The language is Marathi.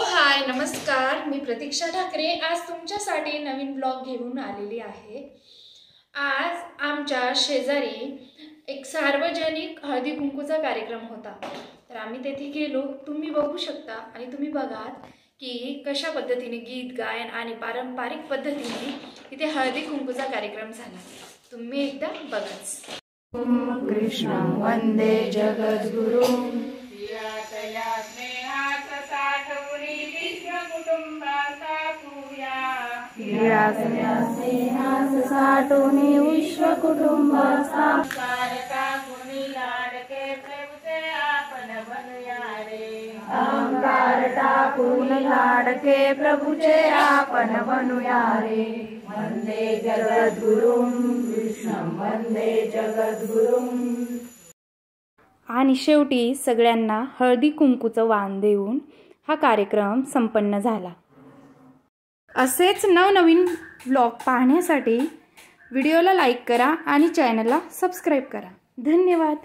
हाय नमस्कार, मी प्रतीक्षा ठाकरे आज तुमच्यासाठी नवीन ब्लॉग घेऊन आलेली आहे। आज आमच्या शेजारी एक सार्वजनिक हळदी कुंकूचा कार्यक्रम होता, तर आम्ही तेथे गेलो। तुम्ही बघू शकता आणि तुम्ही बघा की कशा पद्धतीने गीत गायन आणि पारंपरिक पद्धतीने इथे हळदी कुंकूचा कार्यक्रम झाला। तुम्ही एकदा बघाच। कृष्णं वंदे जगद्गुरुं साठवणे विश्व कुटुंबाचा अहंकार टाकून लाडके प्रभूचे आपण बनूया रे। वंदे जगद्गुरुं कृष्णं वंदे जगद्गुरुं। आणि शेवटी सगळ्यांना हळदी कुंकूचं वाण देऊन हा कार्यक्रम संपन्न झाला। असेच नवनवीन व्लॉग पाहण्यासाठी व्हिडिओला लाईक करा आणि चॅनलला सबस्क्राईब करा। धन्यवाद।